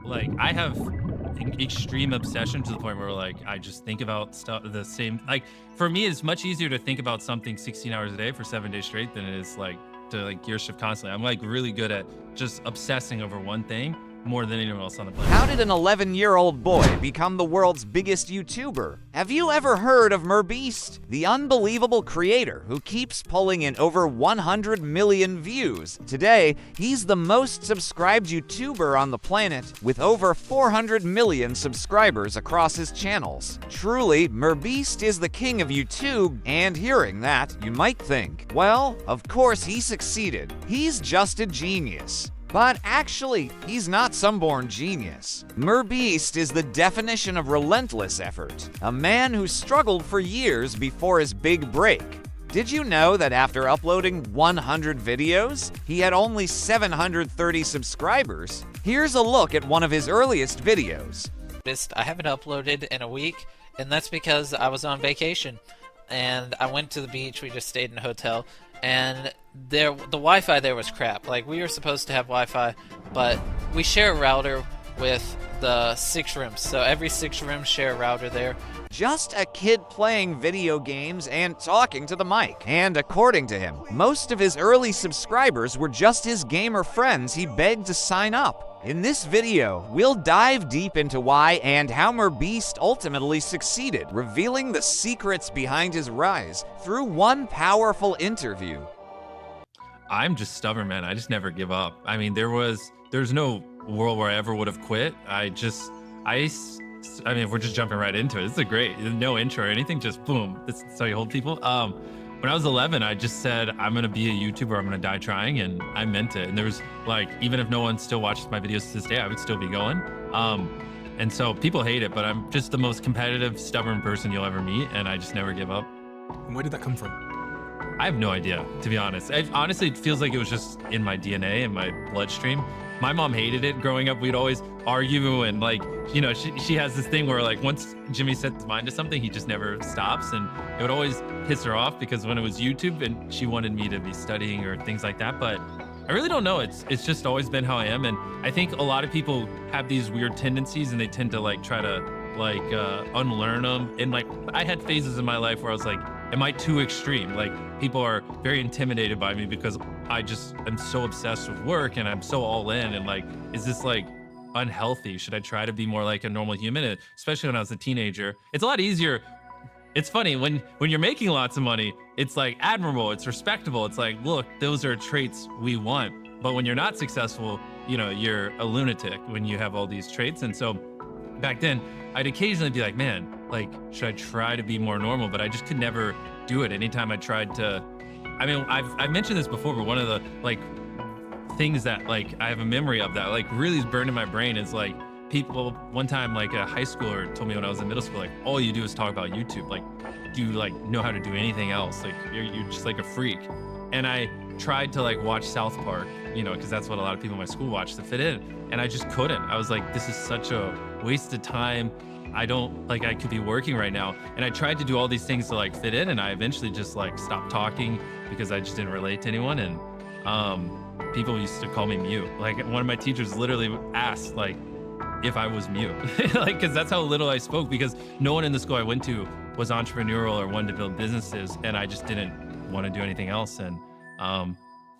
like I have extreme obsession to the point where like I just think about stuff the same. Like for me, it's much easier to think about something 16 hours a day for 7 days straight than it is like to like gear shift constantly. I'm like really good at just obsessing over one thing more than anyone else on the planet. How did an 11-year-old boy become the world's biggest YouTuber? Have you ever heard of MrBeast? The unbelievable creator who keeps pulling in over 100 million views. Today, he's the most subscribed YouTuber on the planet with over 400 million subscribers across his channels. Truly, MrBeast is the king of YouTube, and hearing that, you might think, well, of course he succeeded. He's just a genius. But actually, he's not some born genius. MrBeast is the definition of relentless effort, a man who struggled for years before his big break. Did you know that after uploading 100 videos, he had only 730 subscribers? Here's a look at one of his earliest videos. I haven't uploaded in a week, and that's because I was on vacation. And I went to the beach, we just stayed in a hotel, and the Wi-Fi there was crap. Like, we were supposed to have Wi-Fi, but we share a router with the 6 rooms, so every 6 rooms share a router there. Just a kid playing video games and talking to the mic. And according to him, most of his early subscribers were just his gamer friends he begged to sign up. In this video, we'll dive deep into why and how MrBeast ultimately succeeded, revealing the secrets behind his rise through one powerful interview. I'm just stubborn, man. I just never give up. I mean, there's no world where I ever would have quit. I mean, if we're just jumping right into it, this is a great, no intro or anything, just boom. That's how you hold people. When I was 11, I just said, I'm going to be a YouTuber. I'm going to die trying. And I meant it. And there was like, even if no one still watches my videos to this day, I would still be going. And so people hate it, but I'm just the most competitive, stubborn person you'll ever meet. And I just never give up. And where did that come from? I have no idea, to be honest. Honestly, it feels like it was just in my DNA, in my bloodstream. My mom hated it growing up. We'd always argue and like, you know, she has this thing where like once Jimmy sets his mind to something, he just never stops. And it would always piss her off because when it was YouTube and she wanted me to be studying or things like that. But I really don't know. It's just always been how I am. And I think a lot of people have these weird tendencies and they tend to like try to like unlearn them. And like I had phases in my life where I was like, am I too extreme? Like people are very intimidated by me because I just am so obsessed with work and I'm so all in, and like, is this like unhealthy? Should I try to be more like a normal human? Especially when I was a teenager. It's a lot easier. It's funny when you're making lots of money, it's like admirable, it's respectable. It's like, look, those are traits we want. But when you're not successful, you know, you're a lunatic when you have all these traits. And so back then I'd occasionally be like, man, like, should I try to be more normal? But I just could never do it. Anytime I tried to, I mean, I've mentioned this before, but one of the like things that like I have a memory of that like really is burned in my brain is like people one time, like a high schooler told me when I was in middle school, like, all you do is talk about YouTube. Like, do you like know how to do anything else? Like you're just like a freak. And I tried to like watch South Park, you know, because that's what a lot of people in my school watch to fit in. And I just couldn't. I was like, this is such a waste of time. I don't like, I could be working right now. And I tried to do all these things to like fit in, and I eventually just like stopped talking because I just didn't relate to anyone. And people used to call me mute. Like one of my teachers literally asked like if I was mute, like, cause that's how little I spoke, because no one in the school I went to was entrepreneurial or wanted to build businesses. And I just didn't want to do anything else. And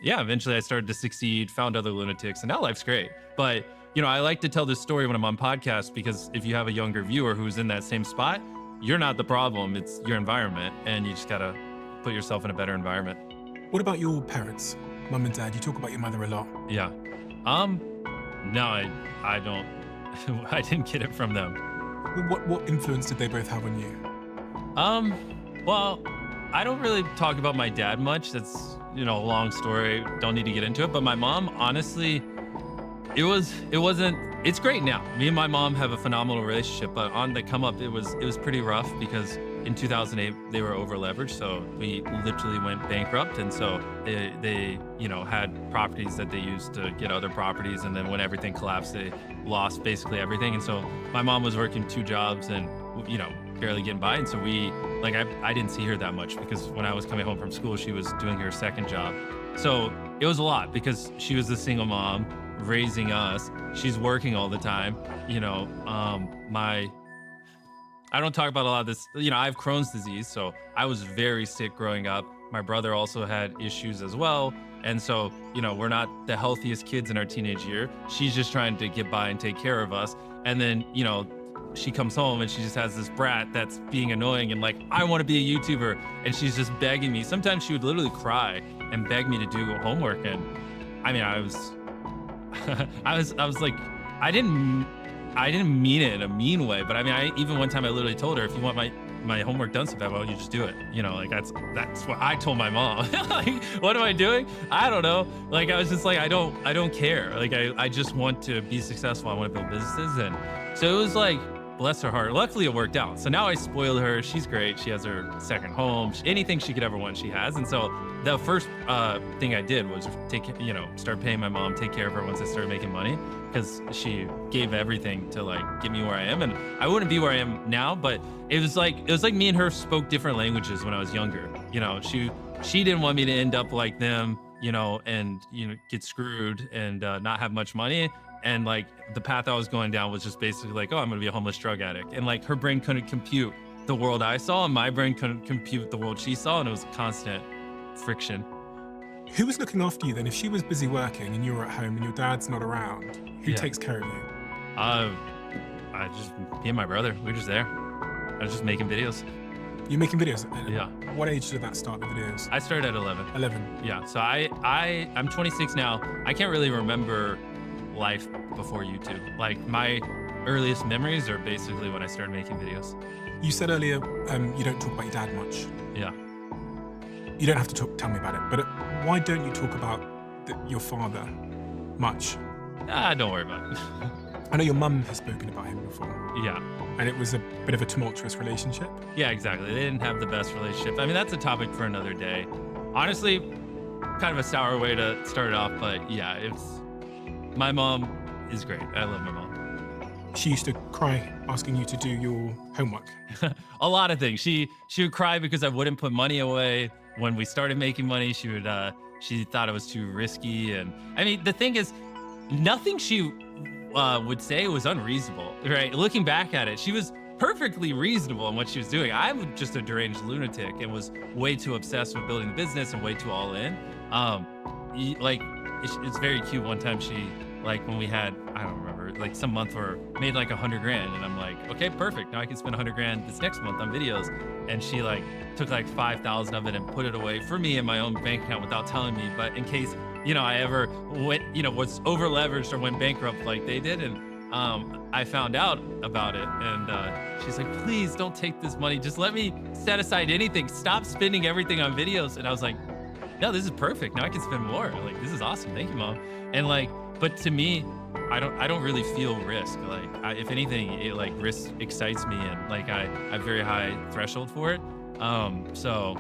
yeah, eventually I started to succeed, found other lunatics, and now life's great. But you know, I like to tell this story when I'm on podcasts, because if you have a younger viewer who's in that same spot, you're not the problem, it's your environment, and you just gotta put yourself in a better environment. What about your parents, mum and dad? You talk about your mother a lot. Yeah. No, I don't, I didn't get it from them. What influence did they both have on you? Well, I don't really talk about my dad much. That's, you know, a long story. Don't need to get into it. But my mom, honestly, it's great now. Me and my mom have a phenomenal relationship, but on the come up, it was pretty rough because in 2008, they were over leveraged. So we literally went bankrupt. And so they, you know, had properties that they used to get other properties. And then when everything collapsed, they lost basically everything. And so my mom was working 2 jobs and, you know, barely getting by. And so I didn't see her that much, because when I was coming home from school, she was doing her 2nd job. So it was a lot because she was a single mom. raising us. She's working all the time. You know, I don't talk about a lot of this. You know, I have Crohn's disease, so I was very sick growing up. My brother also had issues as well. And so, you know, we're not the healthiest kids in our teenage year. She's just trying to get by and take care of us. And then, you know, she comes home and she just has this brat that's being annoying and like, I want to be a YouTuber. And she's just begging me. Sometimes she would literally cry and beg me to do homework. And I mean, I was like, I didn't mean it in a mean way, but I mean, even one time I literally told her, if you want my homework done so bad, why don't you just do it? You know, like that's what I told my mom. Like, what am I doing? I don't know. Like, I was just like, I don't care. Like, I just want to be successful. I want to build businesses. And so it was like, bless her heart. Luckily it worked out. So now I spoil her. She's great. She has her second home. Anything she could ever want, she has. And so the first thing I did was start paying my mom, take care of her once I started making money, because she gave everything to like get me where I am. And I wouldn't be where I am now, but it was like me and her spoke different languages when I was younger. You know, she didn't want me to end up like them, you know, and, you know, get screwed and not have much money. And like the path I was going down was just basically like, oh, I'm gonna be a homeless drug addict. And like her brain couldn't compute the world I saw, and my brain couldn't compute the world she saw, and it was constant friction. Who was looking after you then? If she was busy working and you were at home and your dad's not around, who takes care of you? I just, me and my brother, we were just there. I was just making videos. You're making videos? Yeah. What age did that start, the videos? I started at 11. 11. Yeah, so I'm 26 now. I can't really remember life before YouTube. Like, my earliest memories are basically when I started making videos. You said earlier you don't talk about your dad much. Yeah. You don't have to tell me about it, but why don't you talk about your father much? Don't worry about it. I know your mum has spoken about him before. Yeah. And it was a bit of a tumultuous relationship. Yeah, exactly. They didn't have the best relationship. I mean, that's a topic for another day. Honestly, kind of a sour way to start it off, but yeah, my mom is great. I love my mom. She used to cry asking you to do your homework. A lot of things. She would cry because I wouldn't put money away. When we started making money, she thought it was too risky. And I mean, the thing is, nothing she would say was unreasonable, right? Looking back at it, she was perfectly reasonable in what she was doing. I'm just a deranged lunatic and was way too obsessed with building the business and way too all in. Like, it's very cute. One time she, like, when we had, I don't remember, like some month where made like $100,000, and I'm like, okay, perfect. Now I can spend $100,000 this next month on videos. And she like took like 5,000 of it and put it away for me in my own bank account without telling me. But in case, you know, I ever went, you know, was over leveraged or went bankrupt like they did. And I found out about it, and she's like, please don't take this money. Just let me set aside anything. Stop spending everything on videos. And I was like, no, this is perfect. Now I can spend more. Like, this is awesome. Thank you, Mom. And like, but to me, I don't really feel risk. Like, if anything, it like risk excites me, and like I have very high threshold for it. So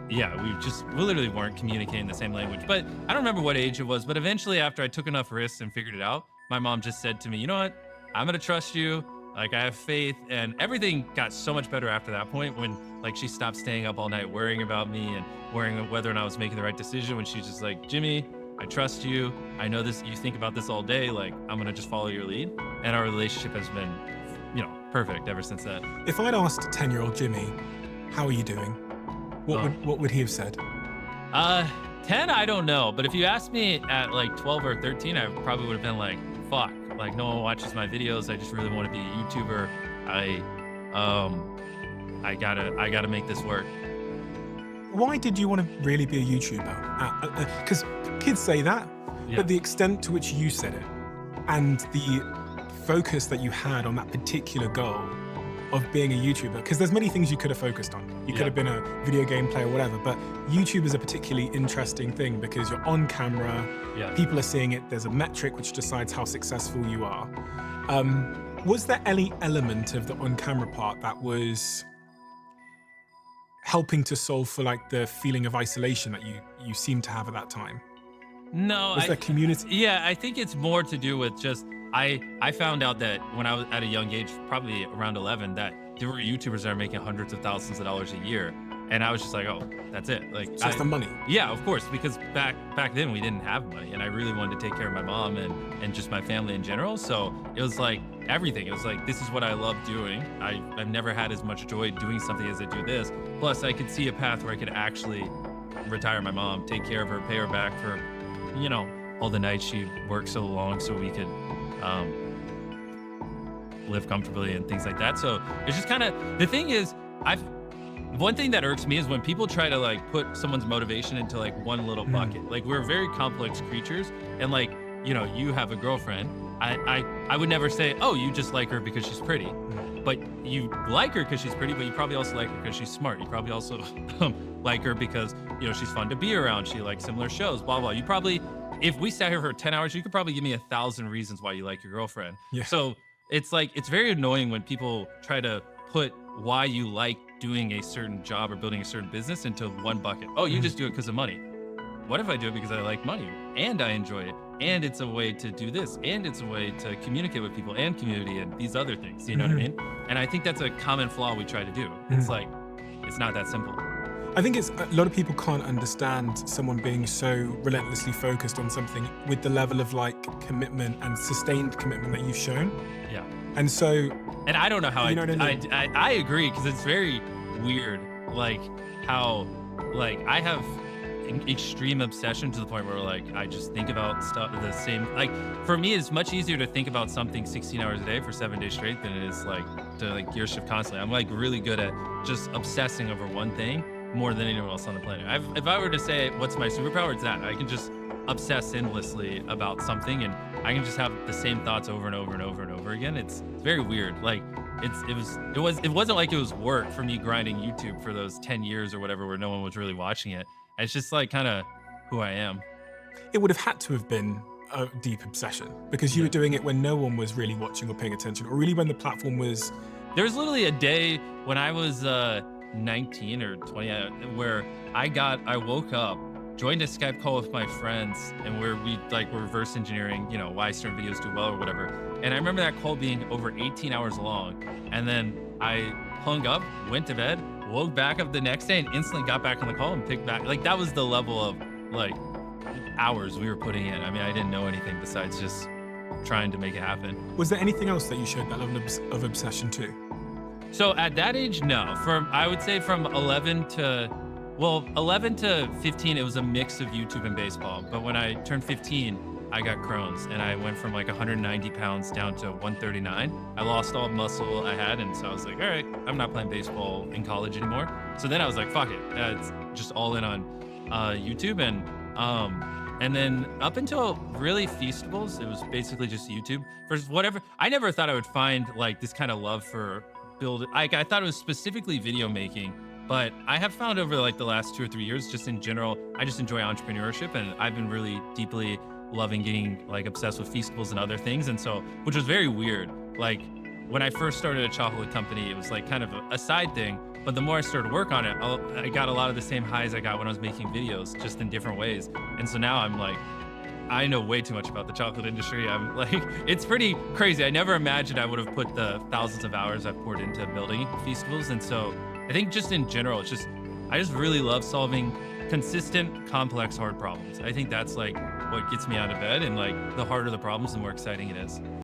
yeah, we literally weren't communicating the same language. But I don't remember what age it was, but eventually after I took enough risks and figured it out, my mom just said to me, you know what? I'm gonna trust you. Like, I have faith. And everything got so much better after that point, when like she stopped staying up all night worrying about me and worrying whether or not I was making the right decision, when she's just like, Jimmy, I trust you. I know this, you think about this all day. Like, I'm gonna just follow your lead. And our relationship has been, you know, perfect ever since that. If I'd asked 10-year-old Jimmy, how are you doing? What would he have said? 10, I don't know. But if you asked me at like 12 or 13, I probably would have been like, fuck, like no one watches my videos. I just really want to be a YouTuber. I gotta make this work. Why did you want to really be a YouTuber? Because kids say that, Yeah. but the extent to which you said it and the focus that you had on that particular goal of being a YouTuber, because there's many things you could have focused on. You could have been a video game player or whatever, but YouTube is a particularly interesting thing because you're on camera, people are seeing it, there's a metric which decides how successful you are. Was there any element of the on-camera part that was helping to solve for like the feeling of isolation that you seem to have at that time? No, Was there community? Yeah, I think it's more to do with just, I found out that when I was at a young age, probably around 11, that there were YouTubers that are making hundreds of thousands of dollars a year. And I was just like, oh, that's it. Like, It's just the money. yeah, of course, because back then we didn't have money, and I really wanted to take care of my mom and just my family in general. So it was like everything. It was like, this is what I love doing. I've never had as much joy doing something as I do this. Plus, I could see a path where I could actually retire my mom, take care of her, pay her back for, all the nights she worked so long, so we could live comfortably and things like that. So it's just kind of, the thing is, one thing that irks me is when people try to like put someone's motivation into like one little bucket. Like, we're very complex creatures, and like, you have a girlfriend. I would never say, oh, you just like her because she's pretty. But you like her because she's pretty, but you probably also like her because she's smart. You probably also like her because, she's fun to be around. She likes similar shows, blah, blah. You probably, if we sat here for 10 hours, you could probably give me 1,000 reasons why you like your girlfriend. Yeah. So it's like, it's very annoying when people try to put why you like doing a certain job or building a certain business into one bucket. Oh, you just do it because of money. What if I do it because I like money and I enjoy it, and it's a way to do this, and it's a way to communicate with people and community and these other things, you know what I mean? And I think that's a common flaw we try to do. It's like, it's not that simple. I think it's a lot of people can't understand someone being so relentlessly focused on something with the level of like commitment and sustained commitment that you've shown. Yeah. And so, And I don't know how You know what I mean? I agree, because it's very weird, like how, like, I have an extreme obsession to the point where like I just think about stuff the same. Like, for me, it's much easier to think about something 16 hours a day for 7 days straight than it is like to like gear shift constantly. I'm like really good at just obsessing over one thing more than anyone else on the planet. If I were to say what's my superpower, it's that I can just obsess endlessly about something, and I can just have the same thoughts over and over and over and over again. It's very weird. Like, it wasn't like it was work for me grinding YouTube for those 10 years or whatever where no one was really watching it. It's just like kind of who I am. it would have had to have been a deep obsession because you were doing it when no one was really watching or paying attention, or really when the platform was. There was literally a day when I was 19 or 20 where I woke up, joined a Skype call with my friends, and where we like were reverse engineering, why certain videos do well or whatever. And I remember that call being over 18 hours long. And then I hung up, went to bed, woke back up the next day, and instantly got back on the call and picked back. Like, that was the level of like hours we were putting in. I mean, I didn't know anything besides just trying to make it happen. Was there anything else that you showed that level of obsession to? So at that age, no. I would say from 11 to 15, it was a mix of YouTube and baseball. But when I turned 15, I got Crohn's, and I went from like 190 pounds down to 139. I lost all muscle I had, and so I was like, all right, I'm not playing baseball in college anymore. So then I was like, fuck it, it's just all in on YouTube, and then up until really Feastables, it was basically just YouTube. For whatever, I never thought I would find like this kind of love for I thought it was specifically video making. But I have found over like the last 2 or 3 years, just in general, I just enjoy entrepreneurship, and I've been really deeply loving getting like obsessed with Feastables and other things. And so, which was very weird. Like, when I first started a chocolate company, it was like kind of a side thing. But the more I started to work on it, I got a lot of the same highs I got when I was making videos, just in different ways. And so now I'm like, I know way too much about the chocolate industry. I'm like, it's pretty crazy. I never imagined I would have put the thousands of hours I've poured into building Feastables. And so I think just in general, I just really love solving consistent, complex, hard problems. I think that's like what gets me out of bed, and like the harder the problems, the more exciting it is.